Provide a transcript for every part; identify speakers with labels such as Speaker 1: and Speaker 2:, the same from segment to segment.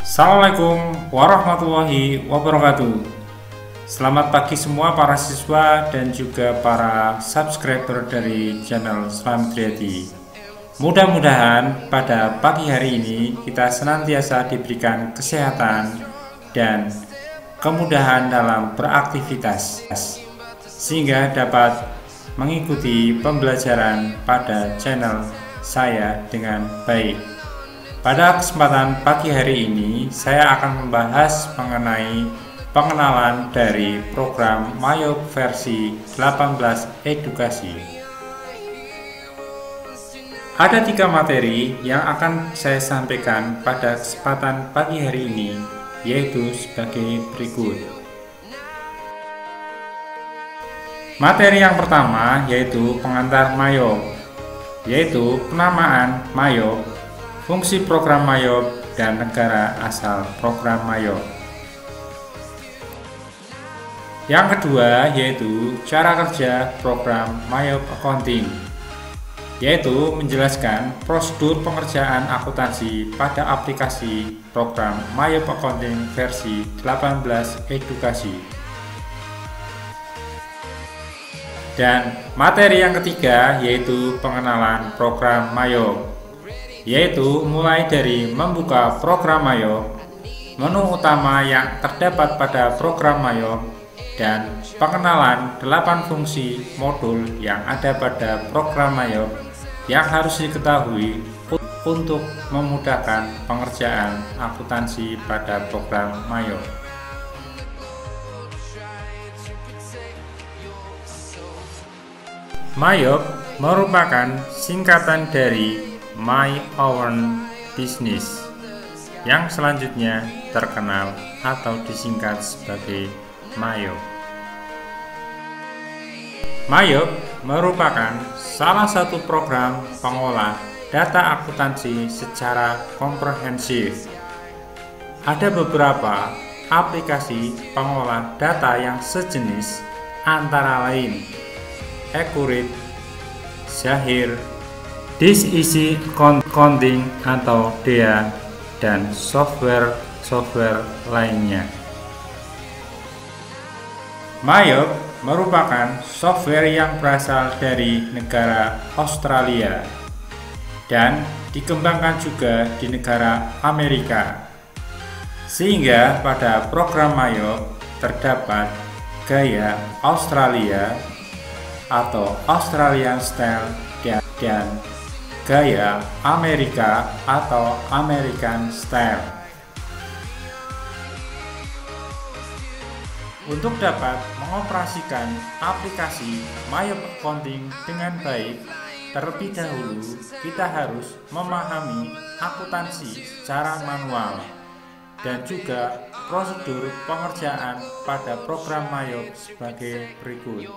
Speaker 1: Assalamualaikum warahmatullahi wabarakatuh. Selamat pagi semua para siswa dan juga para subscriber dari channel Selamat Riyadi. Mudah-mudahan pada pagi hari ini kita senantiasa diberikan kesehatan dan kemudahan dalam beraktivitas sehingga dapat mengikuti pembelajaran pada channel saya dengan baik. Pada kesempatan pagi hari ini, saya akan membahas mengenai pengenalan dari program Mayop versi 18 edukasi. Ada 3 materi yang akan saya sampaikan pada kesempatan pagi hari ini, yaitu sebagai berikut. Materi yang pertama yaitu pengantar Mayop, yaitu penamaan Mayop, fungsi program Mayop, dan negara asal program Mayop. Yang kedua yaitu cara kerja program Mayop Accounting, yaitu menjelaskan prosedur pengerjaan akuntansi pada aplikasi program Mayop Accounting versi 18 edukasi. Dan materi yang ketiga yaitu pengenalan program Mayop, yaitu mulai dari membuka program Mayop, menu utama yang terdapat pada program Mayop, dan pengenalan 8 fungsi modul yang ada pada program Mayop yang harus diketahui untuk memudahkan pengerjaan akuntansi pada program Mayop. Mayop merupakan singkatan dari My Own Business yang selanjutnya terkenal atau disingkat sebagai Mayop. Mayop merupakan salah satu program pengolah data akuntansi secara komprehensif. Ada beberapa aplikasi pengolah data yang sejenis, antara lain Accurate, Zahir, This Easy Accounting atau DEA, dan software lainnya. Mayop merupakan software yang berasal dari negara Australia dan dikembangkan juga di negara Amerika, sehingga pada program Mayop terdapat gaya Australia atau Australian Style dan gaya Amerika atau American Style. Untuk dapat mengoperasikan aplikasi Mayop Accounting dengan baik, terlebih dahulu kita harus memahami akuntansi secara manual dan juga prosedur pengerjaan pada program Mayop sebagai berikut.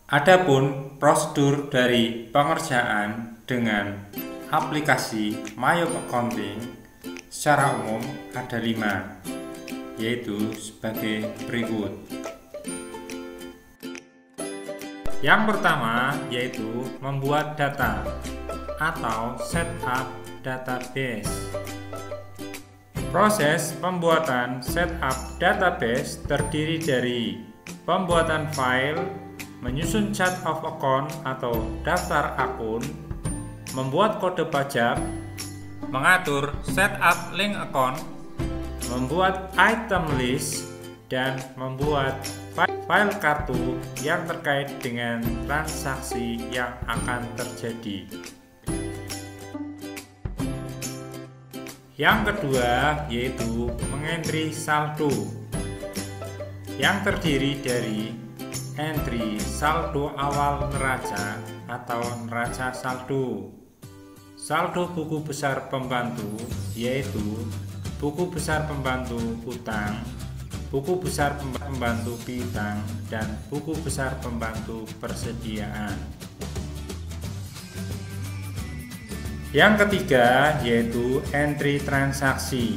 Speaker 1: Adapun prosedur dari pengerjaan dengan aplikasi Mayop Accounting secara umum ada 5, yaitu sebagai berikut. Yang pertama yaitu membuat data atau setup database. Proses pembuatan setup database terdiri dari pembuatan file, menyusun chart of account atau daftar akun, membuat kode pajak, mengatur setup link account, membuat item list, dan membuat file kartu yang terkait dengan transaksi yang akan terjadi. Yang kedua yaitu mengentry saldo, yang terdiri dari entry saldo awal neraca atau neraca saldo, saldo buku besar pembantu yaitu buku besar pembantu utang, buku besar pembantu piutang, dan buku besar pembantu persediaan. Yang ketiga yaitu entry transaksi,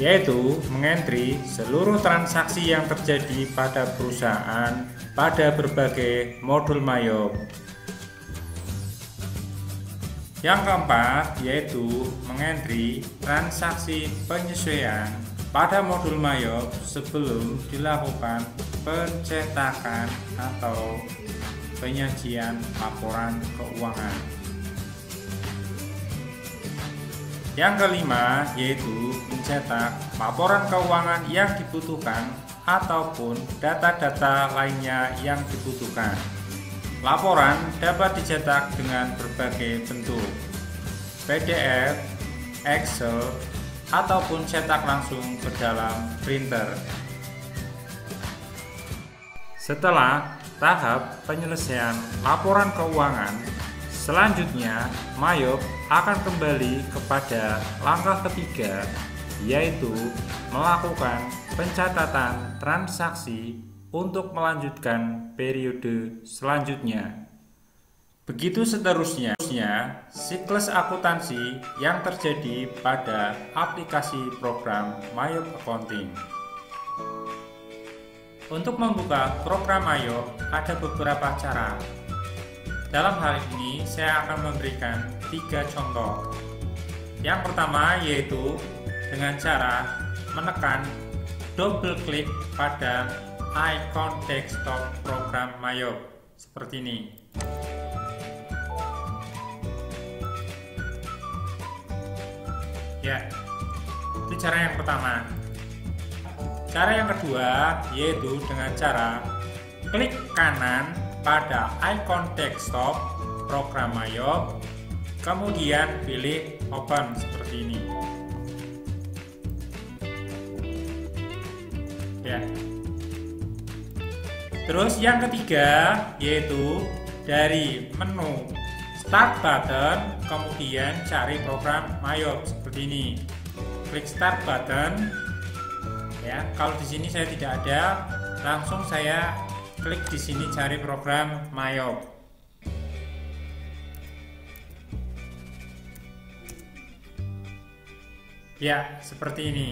Speaker 1: yaitu mengentry seluruh transaksi yang terjadi pada perusahaan pada berbagai modul Mayop. Yang keempat yaitu mengentry transaksi penyesuaian pada modul Mayop sebelum dilakukan pencetakan atau penyajian laporan keuangan. Yang kelima yaitu mencetak laporan keuangan yang dibutuhkan ataupun data-data lainnya yang dibutuhkan. Laporan dapat dicetak dengan berbagai bentuk, PDF, Excel, ataupun cetak langsung ke dalam printer. Setelah tahap penyelesaian laporan keuangan, selanjutnya Mayop akan kembali kepada langkah ketiga, yaitu melakukan pencatatan transaksi untuk melanjutkan periode selanjutnya. Begitu seterusnya siklus akuntansi yang terjadi pada aplikasi program Mayop Accounting. Untuk membuka program Mayop ada beberapa cara. Dalam hal ini saya akan memberikan 3 contoh. Yang pertama yaitu dengan cara menekan double klik pada icon desktop program Mayop seperti ini. Ya, itu cara yang pertama. Cara yang kedua yaitu dengan cara klik kanan pada icon desktop program Mayop, kemudian pilih open seperti ini. Ya. Terus yang ketiga yaitu dari menu start button, kemudian cari program Mayop seperti ini. Klik start button. Ya, kalau di sini saya tidak ada, langsung saya klik di sini cari program Mayop. Ya, seperti ini.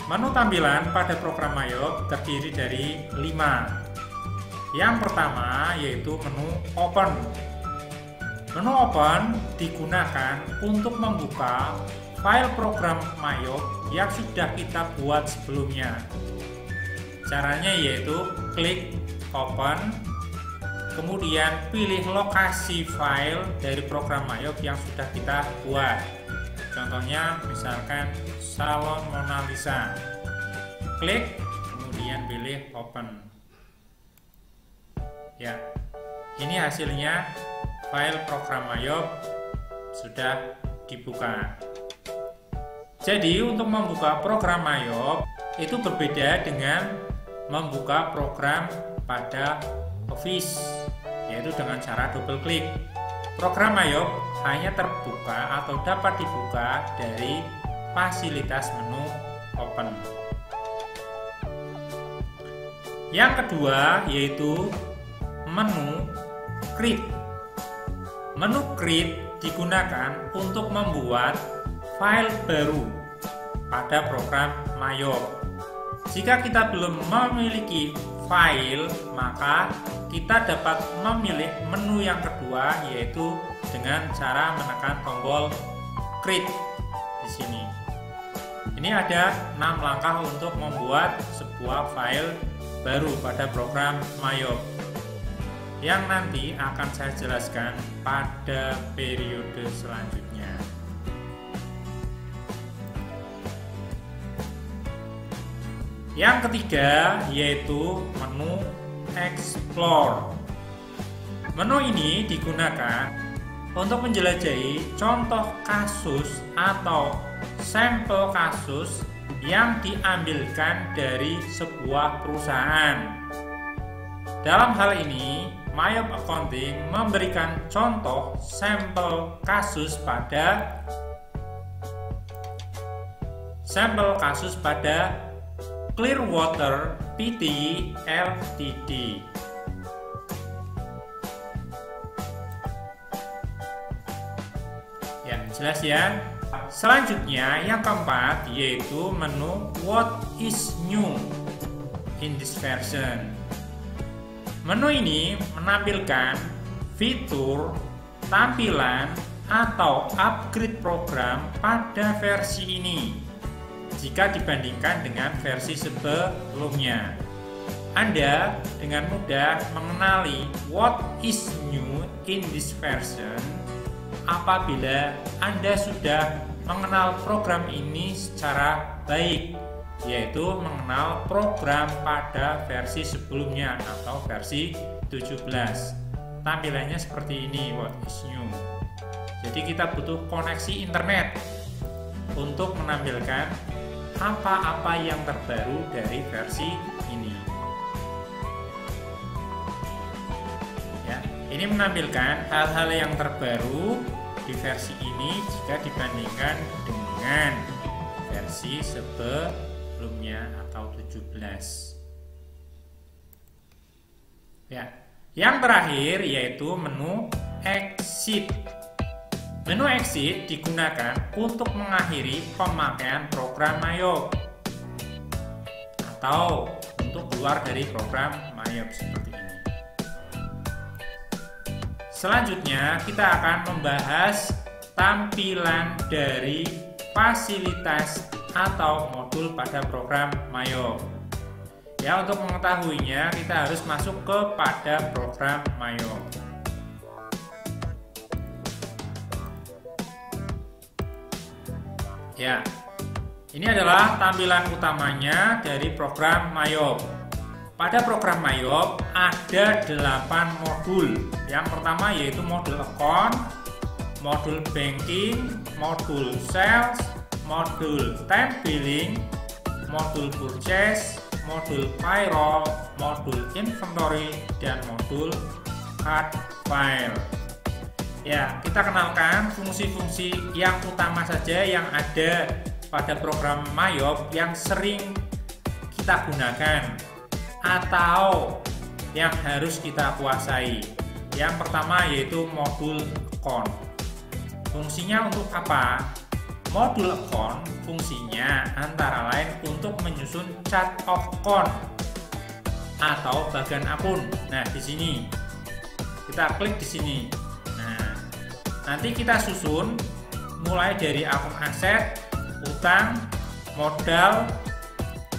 Speaker 1: Menu tampilan pada program Mayop terdiri dari 5. Yang pertama yaitu menu Open. Menu Open digunakan untuk membuka file program Mayop yang sudah kita buat sebelumnya. Caranya yaitu klik Open, kemudian pilih lokasi file dari program Mayop yang sudah kita buat. Contohnya misalkan Salon Mona Lisa. Klik, kemudian pilih Open. Ya, ini hasilnya file program Mayop sudah dibuka. Jadi untuk membuka program Mayop itu berbeda dengan membuka program pada Office, yaitu dengan cara double klik. Program Mayop hanya terbuka atau dapat dibuka dari fasilitas menu Open. Yang kedua yaitu menu Create. Menu Create digunakan untuk membuat file baru pada program Mayop. Jika kita belum memiliki file, maka kita dapat memilih menu yang kedua yaitu dengan cara menekan tombol Create di sini. Ini ada 6 langkah untuk membuat sebuah file baru pada program Mayop yang nanti akan saya jelaskan pada periode selanjutnya. Yang ketiga yaitu menu Explore. Menu ini digunakan untuk menjelajahi contoh kasus atau sampel kasus yang diambilkan dari sebuah perusahaan. Dalam hal ini, Mayop Accounting memberikan contoh sampel kasus pada Clearwater PT Ltd. Ya, jelas ya. Selanjutnya yang keempat yaitu menu What is new in this version. Menu ini menampilkan fitur, tampilan, atau upgrade program pada versi ini jika dibandingkan dengan versi sebelumnya. Anda dengan mudah mengenali what is new in this version apabila Anda sudah mengenal program ini secara baik, yaitu mengenal program pada versi sebelumnya atau versi 17. Tampilannya seperti ini, what is new. Jadi kita butuh koneksi internet untuk menampilkan apa-apa yang terbaru dari versi ini. Ya, ini menampilkan hal-hal yang terbaru di versi ini jika dibandingkan dengan versi sebelumnya atau 17. Ya, yang terakhir yaitu menu exit. Menu exit digunakan untuk mengakhiri pemakaian program Mayop atau untuk keluar dari program Mayop seperti ini. Selanjutnya kita akan membahas tampilan dari fasilitas atau modul pada program Mayop. Ya, untuk mengetahuinya kita harus masuk kepada program Mayop. Ya, ini adalah tampilan utamanya dari program Mayop. Pada program Mayop ada 8 modul. Yang pertama yaitu modul account, modul banking, modul sales, modul time billing, modul purchase, modul payroll, modul inventory, dan modul card file. Ya, kita kenalkan fungsi-fungsi yang utama saja yang ada pada program Mayop yang sering kita gunakan atau yang harus kita kuasai. Yang pertama yaitu modul account. Fungsinya untuk apa? Modul account fungsinya antara lain untuk menyusun chart of account atau bagian akun. Nah, di sini kita klik di sini. Nanti kita susun mulai dari akun aset, utang, modal,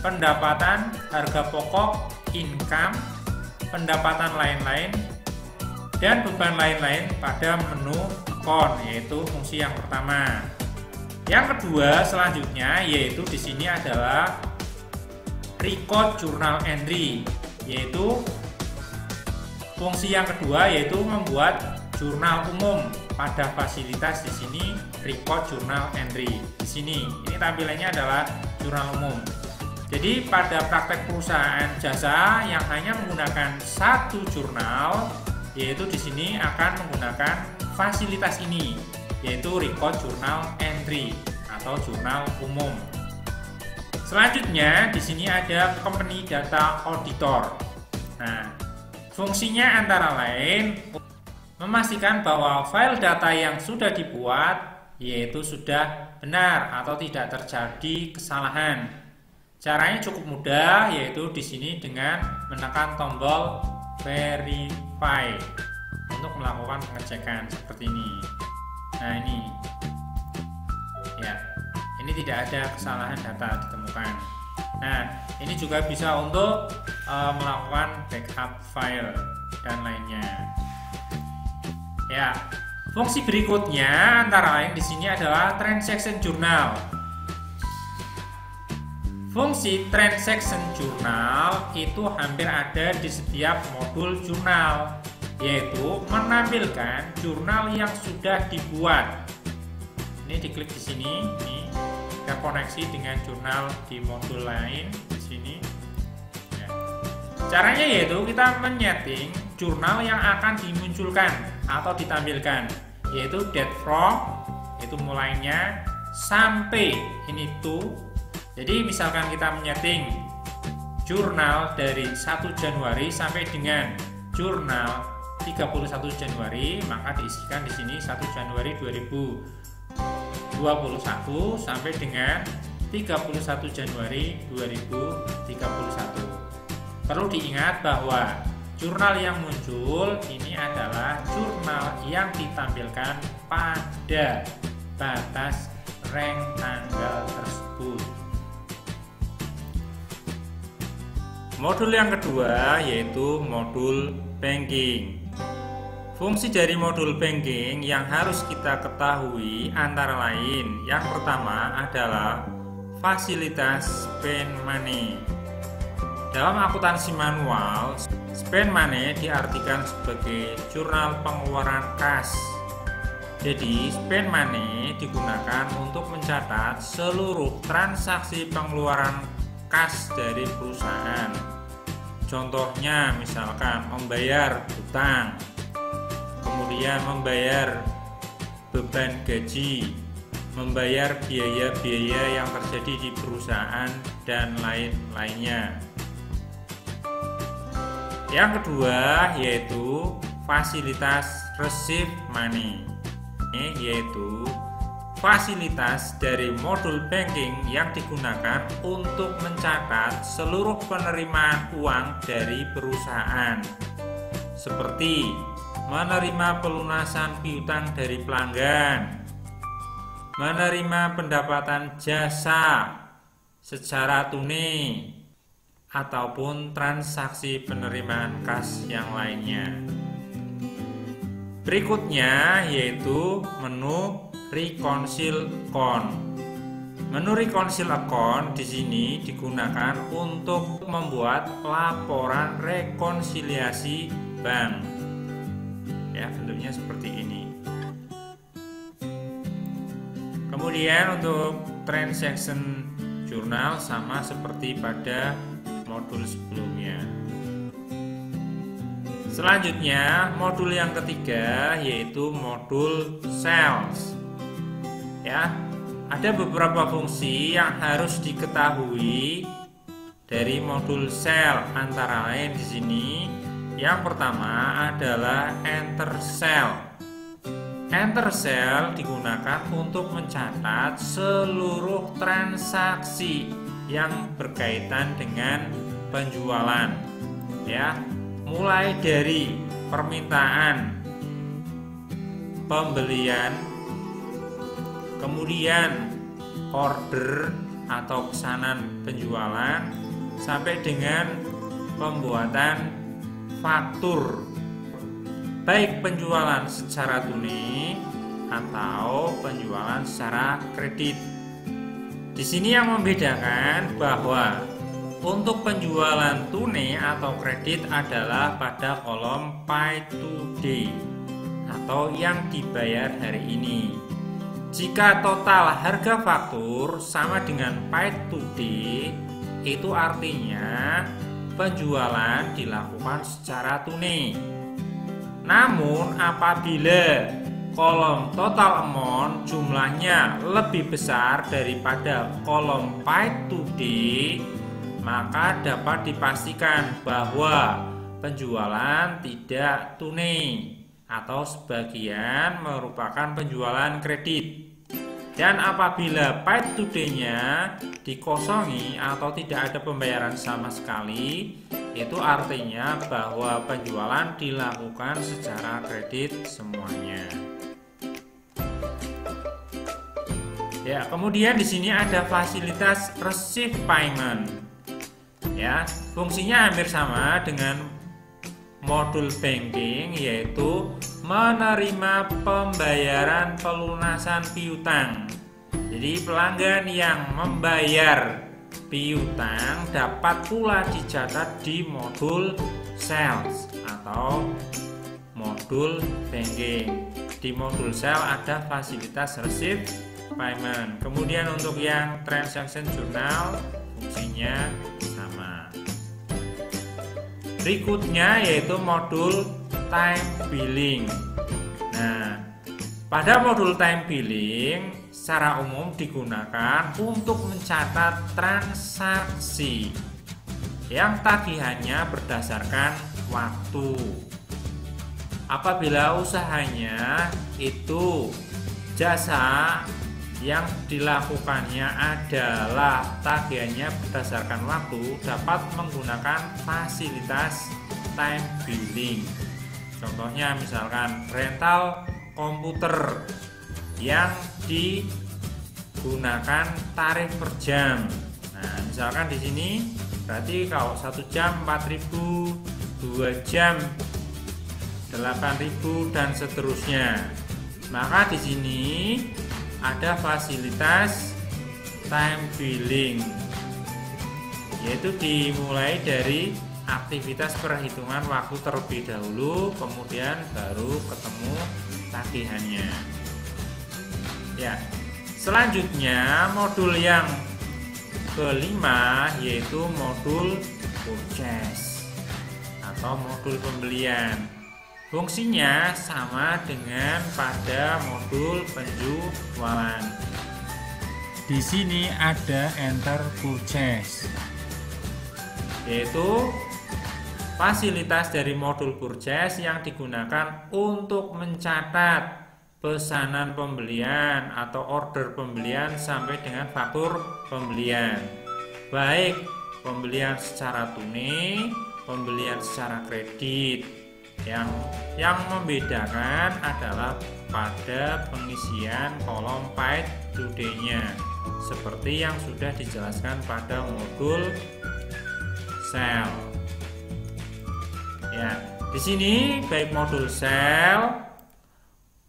Speaker 1: pendapatan, harga pokok, income, pendapatan lain-lain, dan beban lain-lain pada menu account, yaitu fungsi yang pertama. Yang kedua selanjutnya yaitu di sini adalah record journal entry, yaitu fungsi yang kedua yaitu membuat jurnal umum. Pada fasilitas di sini record journal entry. Di sini ini tampilannya adalah jurnal umum. Jadi pada praktek perusahaan jasa yang hanya menggunakan satu jurnal, yaitu di sini akan menggunakan fasilitas ini, yaitu record journal entry atau jurnal umum. Selanjutnya di sini ada company data auditor. Nah, fungsinya antara lain memastikan bahwa file data yang sudah dibuat yaitu sudah benar atau tidak terjadi kesalahan. Caranya cukup mudah, yaitu di sini dengan menekan tombol verify untuk melakukan pengecekan seperti ini. Nah, ini ya, ini tidak ada kesalahan data ditemukan. Nah, ini juga bisa untuk melakukan backup file dan lainnya. Ya, fungsi berikutnya antara lain di sini adalah transaction journal. Fungsi transaction journal itu hampir ada di setiap modul jurnal, yaitu menampilkan jurnal yang sudah dibuat. Ini diklik di sini, ini terkoneksi dengan jurnal di modul lain di sini. Ya. Caranya yaitu kita menyeting jurnal yang akan dimunculkan atau ditampilkan, yaitu date from, itu mulainya, sampai ini to. Jadi misalkan kita menyeting jurnal dari 1 Januari sampai dengan jurnal 31 Januari, maka diisikan di sini 1 Januari 2021 sampai dengan 31 Januari 2031. Perlu diingat bahwa jurnal yang muncul ini adalah jurnal yang ditampilkan pada batas rektangel tersebut. Modul yang kedua yaitu modul banking. Fungsi dari modul banking yang harus kita ketahui antara lain, yang pertama adalah fasilitas spend money. Dalam akuntansi manual, spend money diartikan sebagai jurnal pengeluaran kas. Jadi, spend money digunakan untuk mencatat seluruh transaksi pengeluaran kas dari perusahaan. Contohnya, misalkan membayar hutang, kemudian membayar beban gaji, membayar biaya-biaya yang terjadi di perusahaan, dan lain-lainnya. Yang kedua yaitu fasilitas receive money, yaitu fasilitas dari modul banking yang digunakan untuk mencatat seluruh penerimaan uang dari perusahaan, seperti menerima pelunasan piutang dari pelanggan, menerima pendapatan jasa secara tunai, ataupun transaksi penerimaan kas yang lainnya. Berikutnya yaitu menu reconcile account. Menu reconcile account di sini digunakan untuk membuat laporan rekonsiliasi bank. Ya, bentuknya seperti ini. Kemudian untuk transaction journal sama seperti pada modul sebelumnya. Selanjutnya, modul yang ketiga yaitu modul sales. Ya, ada beberapa fungsi yang harus diketahui dari modul sales, antara lain di sini. Yang pertama adalah enter cell. Enter cell digunakan untuk mencatat seluruh transaksi yang berkaitan dengan penjualan, ya, mulai dari permintaan, pembelian, kemudian order atau pesanan penjualan, sampai dengan pembuatan faktur, baik penjualan secara tunai atau penjualan secara kredit. Di sini yang membedakan bahwa untuk penjualan tunai atau kredit adalah pada kolom pay today atau yang dibayar hari ini. Jika total harga faktur sama dengan pay today, itu artinya penjualan dilakukan secara tunai. Namun apabila kolom total amount jumlahnya lebih besar daripada kolom pay today, maka dapat dipastikan bahwa penjualan tidak tunai atau sebagian merupakan penjualan kredit. Dan apabila pay today-nya dikosongi atau tidak ada pembayaran sama sekali, itu artinya bahwa penjualan dilakukan secara kredit semuanya. Ya, kemudian di sini ada fasilitas receive payment. Ya, fungsinya hampir sama dengan modul banking, yaitu menerima pembayaran pelunasan piutang. Jadi pelanggan yang membayar piutang dapat pula dicatat di modul sales atau modul banking. Di modul sales ada fasilitas receive payment. Kemudian untuk yang transaction journal fungsinya sama. Berikutnya yaitu modul time billing. Nah, pada modul time billing secara umum digunakan untuk mencatat transaksi yang tagihannya berdasarkan waktu. Apabila usahanya itu jasa yang dilakukannya adalah tagihannya berdasarkan waktu, dapat menggunakan fasilitas time billing. Contohnya misalkan rental komputer yang digunakan tarif per jam. Nah, misalkan di sini berarti kalau 1 jam 4.000, 2 jam 8.000 dan seterusnya. Maka di sini ada fasilitas time billing, yaitu dimulai dari aktivitas perhitungan waktu terlebih dahulu, kemudian baru ketemu tagihannya. Ya, selanjutnya modul yang kelima yaitu modul purchase atau modul pembelian. Fungsinya sama dengan pada modul penjualan. Di sini ada enter purchase, yaitu fasilitas dari modul purchase yang digunakan untuk mencatat pesanan pembelian atau order pembelian sampai dengan faktur pembelian, baik pembelian secara tunai, pembelian secara kredit. Yang membedakan adalah pada pengisian kolom paid today-nya, seperti yang sudah dijelaskan pada modul sell. Ya, di sini baik modul sell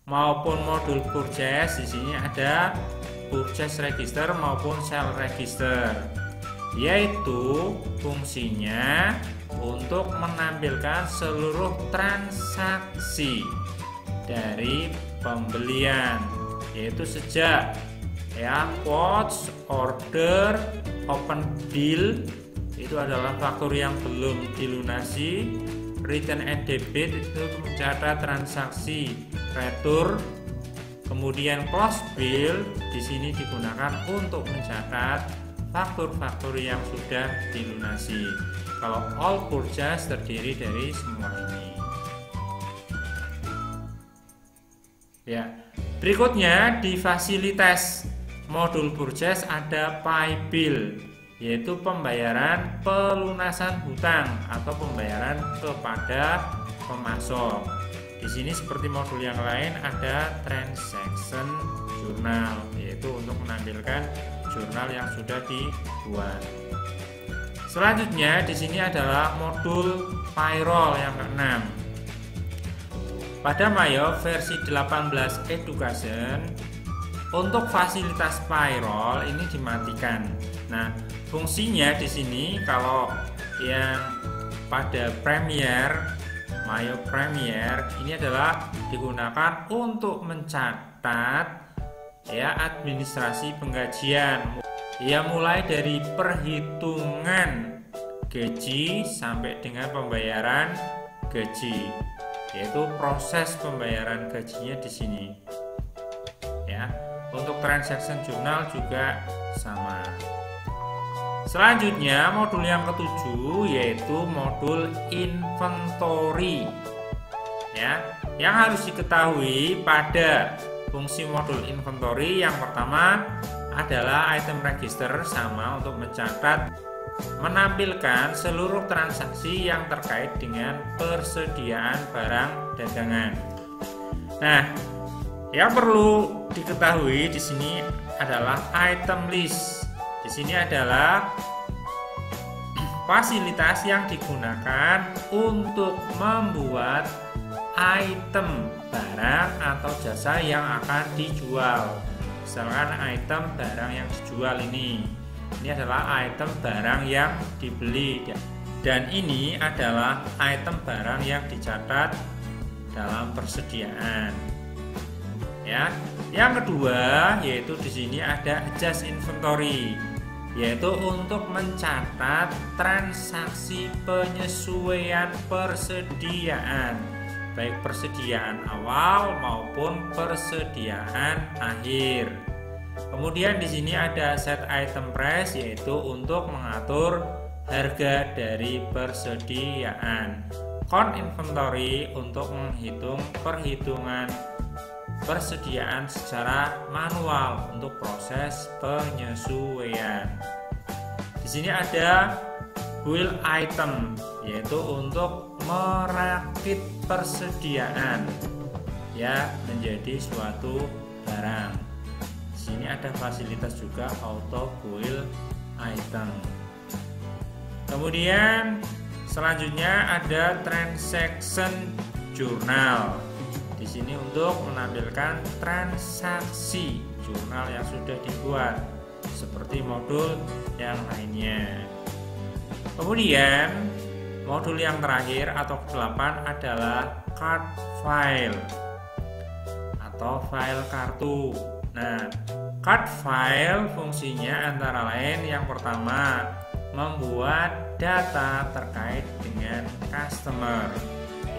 Speaker 1: maupun modul purchase, di sini ada purchase register maupun sell register, yaitu fungsinya untuk menampilkan seluruh transaksi dari pembelian, yaitu sejak quotes, order, open bill, itu adalah faktur yang belum dilunasi, return and debit itu mencatat transaksi retur, kemudian close bill di sini digunakan untuk mencatat faktur-faktur yang sudah dilunasi. Kalau all purchase terdiri dari semua ini. Ya, berikutnya di fasilitas modul purchase ada pay bill, yaitu pembayaran pelunasan hutang atau pembayaran kepada pemasok. Di sini seperti modul yang lain ada transaction journal, yaitu untuk menampilkan jurnal yang sudah dibuat. Selanjutnya di sini adalah modul payroll yang keenam. Pada Mayo versi 18 Education, untuk fasilitas payroll ini dimatikan. Nah, fungsinya di sini kalau yang pada Premier, Mayo Premier ini adalah digunakan untuk mencatat administrasi penggajian, mulai dari perhitungan gaji sampai dengan pembayaran gaji, yaitu proses pembayaran gajinya di sini. Ya, untuk transaction journal juga sama. Selanjutnya modul yang ketujuh yaitu modul inventory. Ya, yang harus diketahui pada fungsi modul inventory yang pertama adalah item register, sama untuk mencatat, menampilkan seluruh transaksi yang terkait dengan persediaan barang dagangan. Nah, yang perlu diketahui di sini adalah item list. Di sini adalah fasilitas yang digunakan untuk membuat item barang atau jasa yang akan dijual. Misalkan item barang yang dijual ini adalah item barang yang dibeli, dan ini adalah item barang yang dicatat dalam persediaan. Ya, yang kedua yaitu di sini ada adjust inventory, yaitu untuk mencatat transaksi penyesuaian persediaan, baik persediaan awal maupun persediaan akhir. Kemudian di sini ada set item price, yaitu untuk mengatur harga dari persediaan. Count inventory untuk menghitung perhitungan persediaan secara manual untuk proses penyesuaian. Di sini ada build item, yaitu untuk merakit persediaan ya menjadi suatu barang. Di sini ada fasilitas juga auto build item. Kemudian selanjutnya ada transaction journal. Di sini untuk menampilkan transaksi jurnal yang sudah dibuat seperti modul yang lainnya. Kemudian modul yang terakhir atau ke-8 adalah card file atau file kartu. Nah, card file fungsinya antara lain yang pertama membuat data terkait dengan customer,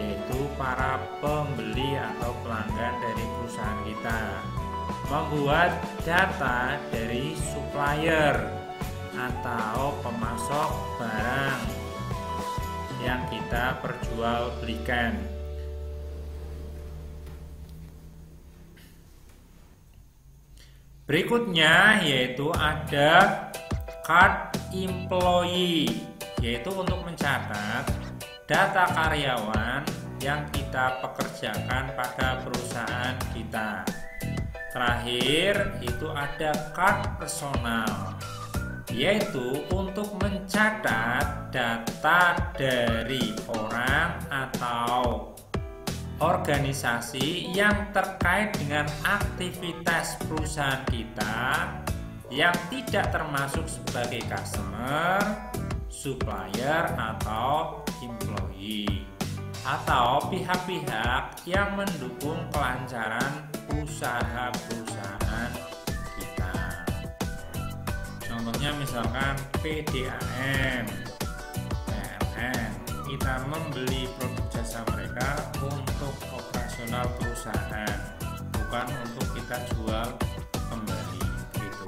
Speaker 1: yaitu para pembeli atau pelanggan dari perusahaan kita, membuat data dari supplier atau pemasok barang yang kita perjualbelikan. Berikutnya yaitu ada card employee, yaitu untuk mencatat data karyawan yang kita pekerjakan pada perusahaan kita. Terakhir itu ada card personal, yaitu untuk mencatat data dari orang atau organisasi yang terkait dengan aktivitas perusahaan kita yang tidak termasuk sebagai customer, supplier, atau employee, atau pihak-pihak yang mendukung kelancaran usaha perusahaan kita. Contohnya misalkan PDAM, PLN, kita membeli produk jasa mereka untuk operasional perusahaan, bukan untuk kita jual kembali gitu.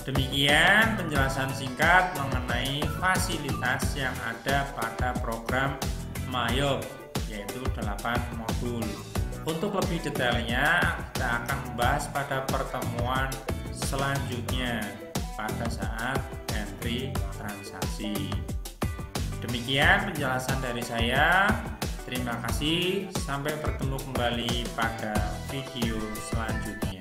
Speaker 1: Demikian penjelasan singkat mengenai fasilitas yang ada pada program Mayob, yaitu 8 modul. Untuk lebih detailnya kita akan membahas pada pertemuan selanjutnya pada saat entry transaksi. Demikian penjelasan dari saya. Terima kasih, sampai bertemu kembali pada video selanjutnya.